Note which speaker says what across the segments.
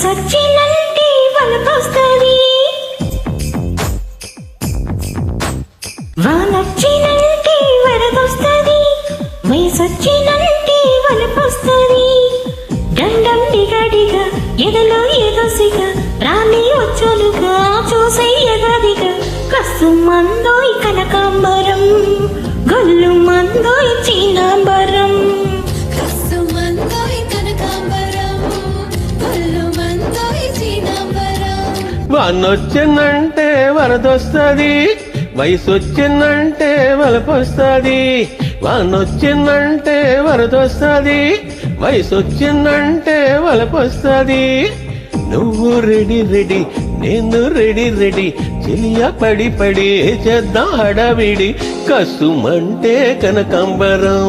Speaker 1: వయసొచ్చినంటే వలపొస్తది, వానొచ్చినంటే వరదొస్తది, వయసొచ్చినంటే వలపొస్తది. డండం డిగడిగా ఎదలో ఎదసిగా రాని వచ్చలుగా చూసే ఎగదిగా కసు మందోయ్ కనకాంబరం గొల్లు మందోయ్ చీనాంబరం.
Speaker 2: వానొచ్చిందంటే వరదొస్తది, వయసొచ్చిందంటే వలపొస్తది. వానొచ్చిందంటే వరదొస్తది, వయసొచ్చిందంటే వలపొస్తది. నువ్వు రెడీ రెడీ నేను రెడీ రెడీ, చెలియా పడి పడి చేద్దాం హడావిడి. కసుమంటే కనకాంబరం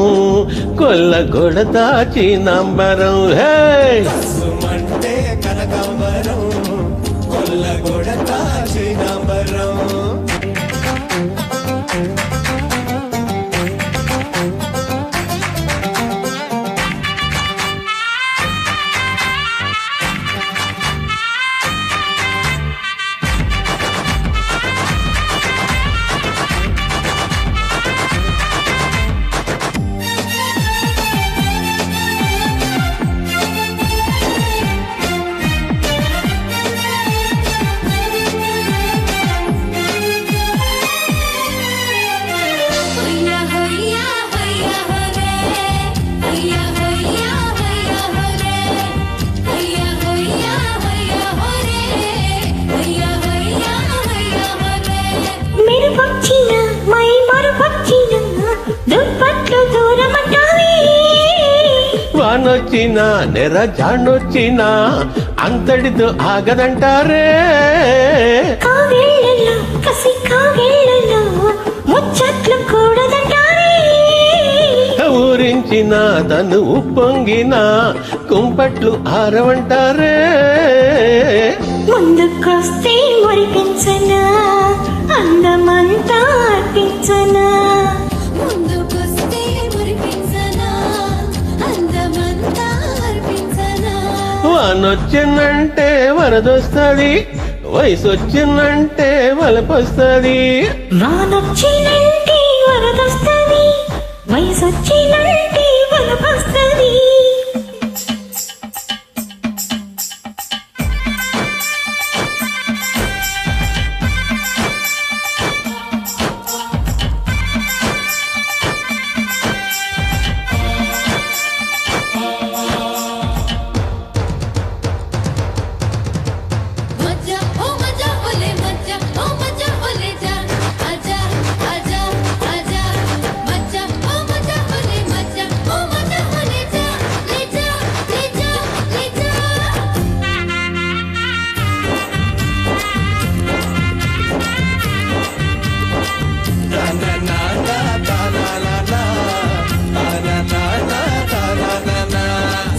Speaker 2: కొల్ల గొడతా చీనాంబరం. హే
Speaker 3: కసుమంటే కనకాంబరం కొల్ల గొడతా చీనాంబరం.
Speaker 2: వానొచ్చినా నెర జానొచ్చినా అంతటితో ఆగదంటారే.
Speaker 1: కావేళ్ళలో కసి కావేళ్ళలో ముచ్చట్లు కూడదంటారే.
Speaker 2: ఊరించిన తను ఉప్పొంగిన కుంపట్లు ఆరవంటారే.
Speaker 1: ముందుకొస్తే మురిపించనా అందమంతా అర్పించనా, ముందుకొస్తే మురిపించనా అందమంతా అర్పించనా.
Speaker 2: వానొచ్చిందంటే వరదొస్తది, వయసొచ్చిందంటే వలపొస్తది.
Speaker 1: వానొచ్చినంటే వరదొస్తది, వయసొచ్చినంటే వలపొస్తది.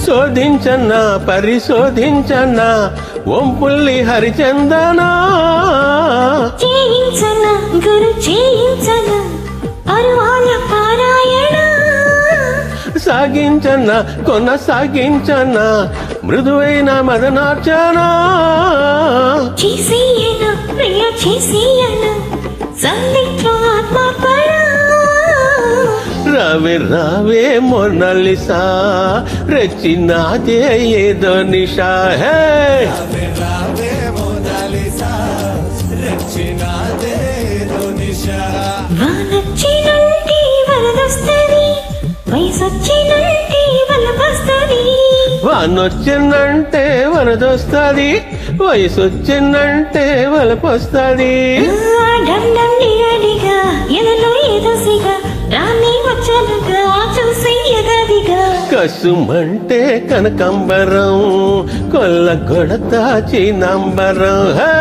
Speaker 2: శోధించన్నా పరిశోధించన్నా ఒంపుల్లి హరిచందనా.
Speaker 1: చేయించనా గురు చేయించనా అరువాల పారాయణ.
Speaker 2: సాగించన్నా కొనసాగించన్నా మృదువైన మదనార్చనా.
Speaker 1: చేసేయనా ప్రియ చేసేయనా సందిగ్ధ ఆత్మపర.
Speaker 2: రావే రావే మొనాలిసా రెచ్చినాదే ఏదో నిషా. హే
Speaker 3: రావే మోనాలిసా రెచ్చినాదే ఏదో నిషా.
Speaker 1: వానొచ్చినంటే వరదొస్తది, వయసొచ్చినంటే వలపొస్తది.
Speaker 2: వానొచ్చిందంటే వరదొస్తది, వయసొచ్చిందంటే వలపొస్తది.
Speaker 1: డండం డిగడిగా ఎదలో ఎదసిగా రాని వచ్చలుగా చూసి ఎగదిగా
Speaker 2: కసుమంటే కనకాంబరం కొల్ల గొడతా చీనాంబరం. హే